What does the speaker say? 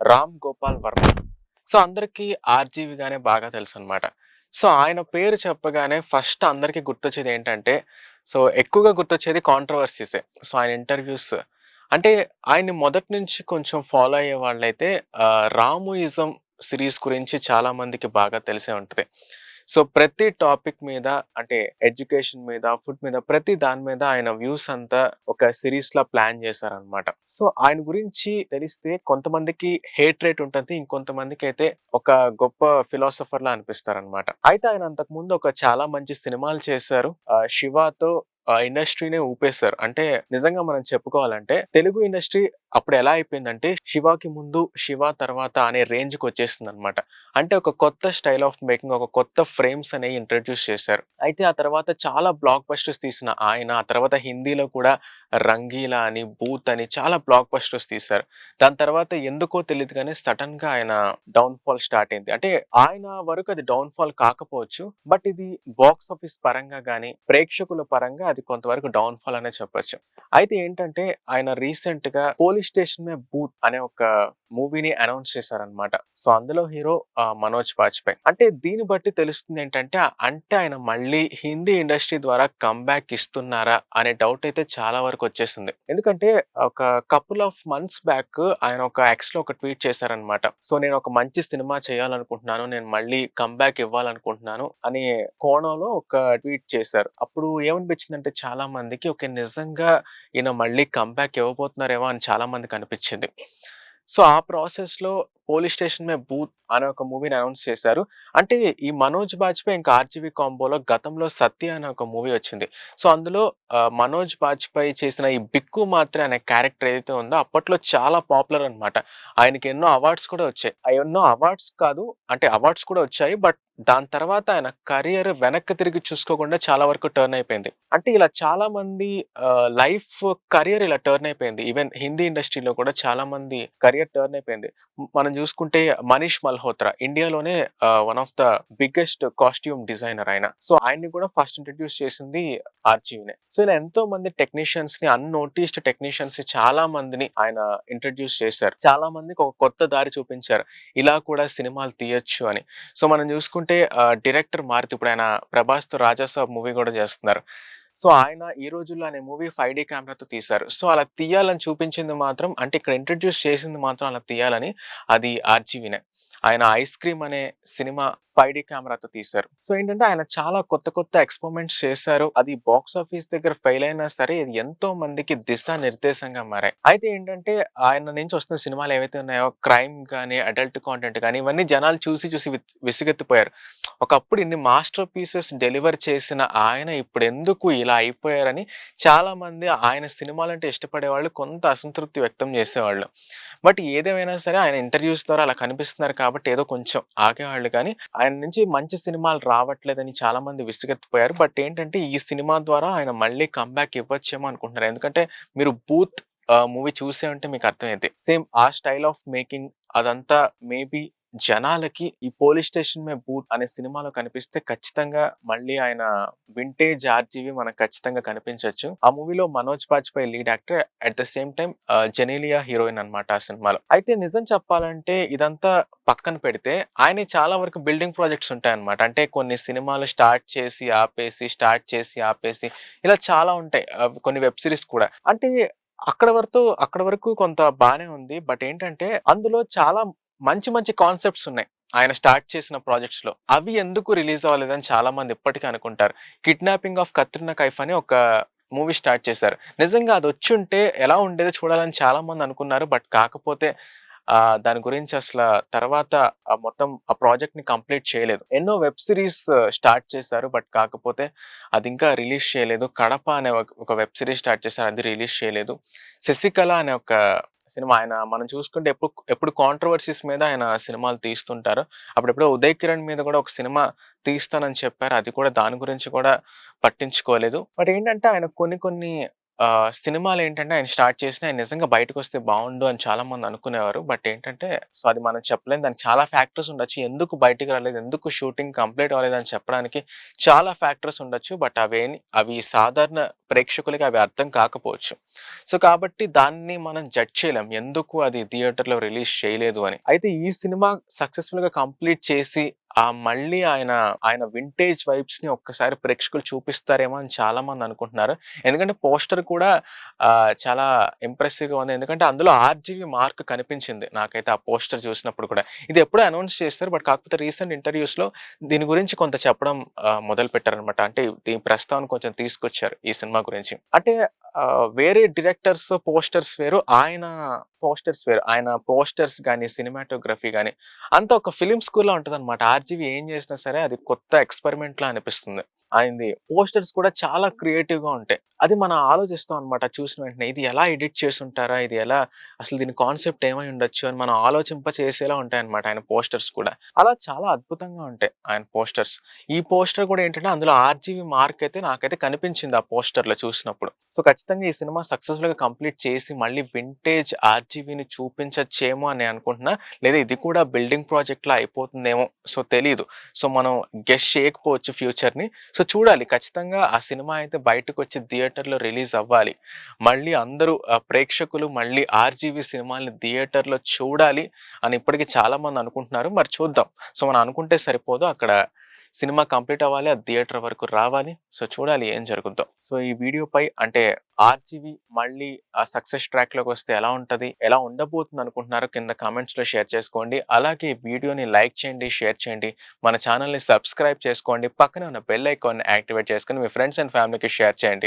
Ram Gopal Varma. So, అందరికీ RGV గానే బాగా తెలుసనమాట. సో, ఆయన పేరు చెప్పగానే ఫస్ట్ అందరికి గుర్తొచ్చేదేంటంటే, సో, ఎక్కువగా గుర్తొచ్చేది కాంట్రోవర్సీసే. సో, ఆయన ఇంటర్‌వ్యూస్ అంటే ఆయన్ని మొదటి నుంచి కొంచెం ఫాలో అయ్యేవాళ్ళైతే 'రాముయిజం' సిరీస్ గురించి చాలా మందికి బాగా తెలిసే ఉంటది. సో, ప్రతి టాపిక్ మీద అంటే ఎడ్యుకేషన్ మీద, ఫుడ్ మీద ప్రతి దాని మీద ఆయన వ్యూస్ అంతా ఒక సీరీస్‌లా ప్లాన్ చేశారనమాట. సో, ఆయన గురించి తెలిస్తే కొంతమందికి హేట్ రేట్ ఉంటది. ఇంకొంతమందికైతే ఒక గొప్ప ఫిలాసఫర్‌లా అనిపిస్తారనమాట. అయితే ఆయన అంతకుముందు ఒక చాలా మంచి సినిమాలు చేశారు. 'శివాతో' ఇండస్ట్రీ‌నే ఊపేశారు. అంటే నిజంగా మనం చెప్పుకోవాలంటే తెలుగు ఇండస్ట్రీ అప్పుడు ఎలా అయిపోయిందంటే 'శివకి ముందు, శివ తర్వాత' అనే రేంజ్‌కొచ్చేసిందనమాట. అంటే ఒక కొత్త స్టైల్ ఆఫ్ మేకింగ్, ఒక కొత్త ఫ్రేమ్స్ అనేవి ఇంట్రొడ్యూస్ చేశారు. అయితే ఆ తర్వాత చాలా బ్లాక్ బస్టర్స్ తీసిన ఆయన, ఆ తర్వాత హిందీలో కూడా 'రంగీలా' అని, 'భూత్' అని చాలా బ్లాక్ బస్టర్స్ తీశారు. దాని తర్వాత ఎందుకో తెలీదు గానీ సడెన్‌గా ఆయన డౌన్‌ఫాల్ స్టార్ట్ అయింది. అంటే ఆయన వరకు అది డౌన్‌ఫాల్ కాకపోవచ్చు. బట్ ఇది బాక్స్ ఆఫీస్ పరంగా గానీ, ప్రేక్షకుల పరంగా అది కొంతవరకు డౌన్‌ఫాల్ అనే చెప్పొచ్చు. అయితే ఏంటంటే ఆయన రీసెంట్‌గా 'పోలీస్ స్టేషన్ మే భూత్' అనే ఒక మూవీని అనౌన్స్ చేశారనమాట. సో, అందులో హీరో మనోజ్ బాజ్‌పేయి. అంటే దీన్ని బట్టి తెలుస్తుందేంటంటే, అంటే ఆయన మళ్ళీ హిందీ ఇండస్ట్రీ ద్వారా కమ్‌బ్యాక్ ఇస్తున్నారా అనే డౌట్ అయితే చాలా వరకొచ్చేసింది. ఎందుకంటే ఒక కపుల్ ఆఫ్ మంత్స్ బ్యాక్ ఆయన ఒక ఎక్స్‌లో ఒక ట్వీట్ చేశారనమాట. సో, నేను ఒక మంచి సినిమా చేయాలనుకుంటున్నాను. నేను మళ్ళీ కమ్‌బ్యాక్ ఇవ్వాలనుకుంటున్నాను అనే కోణంలో ఒక ట్వీట్ చేశారు. అప్పుడు ఏమనిపించిందంటే చాలా మందికి ఓకే. నిజంగా ఈయన మళ్ళీ కమ్‌బ్యాక్ ఇవ్వబోతున్నారేమో అని చాలా మందికనిపిచ్చింది. సో, ఆ ప్రాసెస్‌లో 'పోలీస్ స్టేషన్ మే భూత్' అనే ఒక మూవీని అనౌన్స్ చేశారు. అంటే ఈ 'మనోజ్ బాజ్‌పేయి' ఇంకా 'ఆర్‌జీవి' కాంబోలో గతంలో 'సత్య' అనే ఒక మూవీ వచ్చింది. సో, అందులో మనోజ్ బాజ్‌పేయి చేసిన ఈ 'బిక్కు మాత్రే' అనే క్యారెక్టర్ ఏదైతే ఉందో అప్పట్లో చాలా పాపులర్ అన్నమాట. ఆయనకి ఎన్నో అవార్డ్స్ కూడా వచ్చాయి. ఆ ఎన్నో అవార్డ్స్ కాదు అంటే అవార్డ్స్ కూడా వచ్చాయి. బట్ దాని తర్వాత ఆయన కెరియర్ వెనక్కి తిరిగి చూసుకోకుండా చాలా వరకు టర్న్ అయిపోయింది. అంటే ఇలా చాలా మంది లైఫ్ కెరియర్ ఇలా టర్న్ అయిపోయింది. ఈవెన్ హిందీ ఇండస్ట్రీలో కూడా చాలా మంది కెరియర్ టర్న్ అయిపోయింది. మనం చూసుకుంటే 'మనీష్ మల్హోత్రా' ఇండియాలోనే one of the biggest costume designer ఆయన. సో, ఆయన్ని కూడా ఫస్ట్ ఇంట్రొడ్యూస్ చేసింది ఆర్‌జీవినే. సో, ఇలా ఎంతో మంది టెక్నీషియన్స్‌ని అన్‌నోటీస్డ్ టెక్నీషియన్స్‌ని చాలా మందిని ఆయన ఇంట్రొడ్యూస్ చేశారు. చాలా మందికి ఒక కొత్త దారి చూపించారు. ఇలా కూడా సినిమాలు తీయొచ్చు అని. సో, మనం చూసుకుంటే డైరెక్టర్ మారుతి ఇప్పుడాయన 'ప్రభాస్‌తో 'రాజాసాబ్' మూవీ గూడా చేస్తున్నారు. సో, ఆయన ఈ రోజుల్లో అనే మూవీ 5డీ కెమెరాతో తీశారు. సో, అలా తీయాలని చూపించింది మాత్రం అంటే ఇక్కడ ఇంట్రొడ్యూస్ చేసింది మాత్రం అలా తీయాలని అది ఆర్‌జీవినే. ఆయన 'ఐస్ క్రీమ్' అనే సినిమా 5డీ కెమెరాతో తీశారు. సో, ఏంటంటే ఆయన చాలా కొత్త కొత్త ఎక్స్‌పెరిమెంట్స్ చేశారు. అది బాక్స్ ఆఫీస్ దగ్గర ఫెయిల్ అయినా సరే ఇది ఎంతో మందికి దిశానిర్దేశంగా మారాయి. అయితే ఏంటంటే ఆయన నుంచి వస్తున్న సినిమాలు ఏవైతే ఉన్నాయో క్రైమ్ గాని, అడల్ట్ కంటెంట్ గాని ఇవన్నీ జనాలు చూసి చూసి విసుగెత్తిపోయారు. ఒకప్పుడు ఇన్ని మాస్టర్ పీసెస్ డెలివర్ చేసిన ఆయన ఇప్పుడెందుకు ఇలా అయిపోయారని చాలామంది ఆయన సినిమాలంటే ఇష్టపడేవాళ్ళు కొంత అసంతృప్తి వ్యక్తం చేసేవాళ్ళు. బట్ ఏదేమైనా సరే ఆయన ఇంటర్‌వ్యూస్ ద్వారా అలా కనిపిస్తున్నారు కాబట్టి ఏదో కొంచెం ఆగేవాళ్ళు కానీ, ఆయన నుంచి మంచి సినిమాలు రావట్లేదని చాలామంది విసుగెత్తిపోయారు. బట్ ఏంటంటే ఈ సినిమా ద్వారా ఆయన మళ్ళీ కమ్‌బ్యాక్ ఇవ్వచ్చేమో అనుకుంటున్నారు. ఎందుకంటే మీరు 'బూత్' మూవీ చూసే ఉంటే మీకు అర్థమైద్ది. సేమ్ ఆ స్టైల్ ఆఫ్ మేకింగ్ అదంతా మేబీ జనాలకి ఈ 'పోలీస్ స్టేషన్ మే భూత్' అనే సినిమాలో కనిపిస్తే ఖచ్చితంగా మళ్ళీ ఆయన వింటేజ్ ఆర్‌జీవి మనకు ఖచ్చితంగా కనిపించొచ్చు. ఆ మూవీలో Manoj Bajpai lead actor. At the same time Genelia heroine అన్నమాట ఆ సినిమాలో. అయితే నిజం చెప్పాలంటే ఇదంతా పక్కన పెడితే ఆయనయి చాలా వరకు బిల్డింగ్ ప్రాజెక్ట్స్ ఉంటాయన్నమాట. అంటే కొన్ని సినిమాలు స్టార్ట్ చేసి ఆపేసి, స్టార్ట్ చేసి ఆపేసి ఇలా చాలా ఉంటాయి. కొన్ని వెబ్ సీరీస్ కూడా. అంటే అక్కడ వరకు కొంత బానే ఉంది. బట్ ఏంటంటే అందులో చాలా మంచి మంచి కాన్సెప్ట్స్ ఉన్నాయి. ఆయన స్టార్ట్ చేసిన ప్రాజెక్ట్స్‌లో. అవి ఎందుకు రిలీజ్ అవ్వలేదని చాలా మంది ఇప్పటికి అనుకుంటారు. 'కిడ్నాపింగ్ ఆఫ్ కత్రినా కైఫ్' అని ఒక మూవీ స్టార్ట్ చేశారు. నిజంగా అదొచ్చుంటే ఎలా ఉండేదో చూడాలని చాలా మంది అనుకున్నారు. బట్ కాకపోతే దాని గురించి అసల తర్వాత మొత్తం ఆ ప్రాజెక్ట్‌ని కంప్లీట్ చేయలేదు. ఎన్నో వెబ్ సీరీస్ స్టార్ట్ చేశారు. బట్ కాకపోతే అది ఇంకా రిలీజ్ చేయలేదు. 'కడప' అనే ఒక వెబ్ సీరీస్ స్టార్ట్ చేశారు. అది రిలీజ్ చేయలేదు. 'శశికళ' అనే ఒక సినిమా ఆయన మనం చూసుకుంటే ఎప్పుడు కాంట్రోవర్సీస్ మీద ఆయన సినిమాలు తీస్తుంటారు. అప్పుడెప్పుడో 'ఉదయ్ కిరణ్' మీద కూడా ఒక సినిమా తీస్తానని చెప్పారు. అది కూడా దాని గురించి కూడా పట్టించుకోలేదు. బట్ ఏంటంటే ఆయన కొన్ని కొన్ని సినిమాలేంటంటే ఆయన స్టార్ట్ చేసినా ఆయన నిజంగా బయటకొస్తే బావుండు అని చాలామంది అనుకునేవారు. బట్ ఏంటంటే సో, అది మనం చెప్పలేం. దానికి చాలా ఫ్యాక్టర్స్ ఉండొచ్చు. ఎందుకు బయటికి రాలేదు? ఎందుకు షూటింగ్ కంప్లీట్ అవ్వలేదని చెప్పడానికి చాలా ఫ్యాక్టర్స్ ఉండొచ్చు. బట్ అవి సాధారణ ప్రేక్షకులకి అవి అర్థం కాకపోవచ్చు. సో, కాబట్టి దాన్ని మనం జడ్జ్ చేయలేం. ఎందుకు అది థియేటర్‌లో రిలీజ్ చేయలేదు అని. అయితే ఈ సినిమా సక్సెస్‌ఫుల్‌గా కంప్లీట్ చేసి మళ్ళీ ఆయన వింటేజ్ వైబ్స్‌ని ఒక్కసారి ప్రేక్షకులు చూపిస్తారేమో అని చాలామంది అనుకుంటున్నారు. ఎందుకంటే పోస్టర్ కూడా చాలా ఇంప్రెసివ్‌గా ఉంది. ఎందుకంటే అందులో 'ఆర్‌జీవి మార్క్' కనిపించింది నాకైతే ఆ పోస్టర్ చూసినప్పుడు కూడా. ఇది ఎప్పుడో అనౌన్స్ చేస్తారు. బట్ కాకపోతే రీసెంట్ ఇంటర్‌వ్యూస్‌లో దీని గురించి కొంత చెప్పడం మొదలుపెట్టారనమాట. అంటే దీని ప్రస్తావన కొంచెం తీసుకొచ్చారు ఈ సినిమా గురించి. అంటే వేరే డైరెక్టర్స్ పోస్టర్స్ వేరు. ఆయన పోస్టర్స్ వేరు. ఆయన పోస్టర్స్ గాని, సినిమాటోగ్రఫీ గాని అంతా ఒక ఫిల్మ్ స్కూల్‌లా ఉంటదనమాట. 'ఆర్‌జీవి' ఏం చేసినా సరే అది కొత్త ఎక్స్‌పెరిమెంట్‌లా అనిపిస్తుంది. ఆయనది పోస్టర్స్ కూడా చాలా క్రియేటివ్‌గా ఉంటాయి. అది మనం ఆలోచిస్తాం అనమాట చూసిన వెంటనే. ఇది ఎలా ఎడిట్ చేసుంటారా? ఇది ఎలా అసలు దీని కాన్సెప్ట్ ఏమై ఉండొచ్చు అని మనం ఆలోచింపచేసేలా ఉంటాయన్నమాట ఆయన పోస్టర్స్ కూడా. అలా చాలా అద్భుతంగా ఉంటాయి ఆయన పోస్టర్స్. ఈ పోస్టర్ కూడా ఏంటంటే అందులో 'ఆర్‌జీవి మార్క్' అయితే నాకైతే కనిపించింది ఆ పోస్టర్‌లో చూసినప్పుడు. సో, ఖచ్చితంగా ఈ సినిమా సక్సెస్‌ఫుల్‌గా కంప్లీట్ చేసి మళ్ళీ వింటేజ్ 'ఆర్‌జీవిని' చూపించచ్చేమో అని అనుకుంటున్నా. లేదా ఇది కూడా బిల్డింగ్ ప్రాజెక్ట్‌లా అయిపోతుందేమో. సో, తెలీదు. సో, మనం గెస్ చేయకపోవచ్చు ఫ్యూచర్‌ని. సో, చూడాలి ఖచ్చితంగా ఆ సినిమా అయితే బయటకొచ్చి థియేటర్‌లో రిలీజ్ అవ్వాలి. మళ్ళీ అందరూ ప్రేక్షకులు మళ్ళీ 'ఆర్‌జీవి' సినిమాల్ని థియేటర్‌లో చూడాలి అని ఇప్పటికి చాలామంది అనుకుంటున్నారు. మరి చూద్దాం. సో, మనం అనుకుంటే సరిపోదు. అక్కడ సినిమా కంప్లీట్ అవ్వాలి. అది థియేటర్ వరకు రావాలి. సో, చూడాలి ఏం జరుగుద్దో. సో, ఈ వీడియోపై అంటే 'ఆర్‌జీవి' మళ్ళీ ఆ సక్సెస్ ట్రాక్‌లోకొస్తే ఎలా ఉంటది? ఎలా ఉండబోతుంది అనుకుంటున్నారో కింద కామెంట్స్‌లో షేర్ చేసుకోండి. అలాగే వీడియోని లైక్ చేయండి, షేర్ చేయండి. మన ఛానెల్‌ని సబ్స్క్రైబ్ చేసుకోండి. పక్కనే ఉన్న బెల్ ఐకాన్‌ని యాక్టివేట్ చేసుకొని మీ ఫ్రెండ్స్ అండ్ ఫ్యామిలీకి షేర్ చేయండి.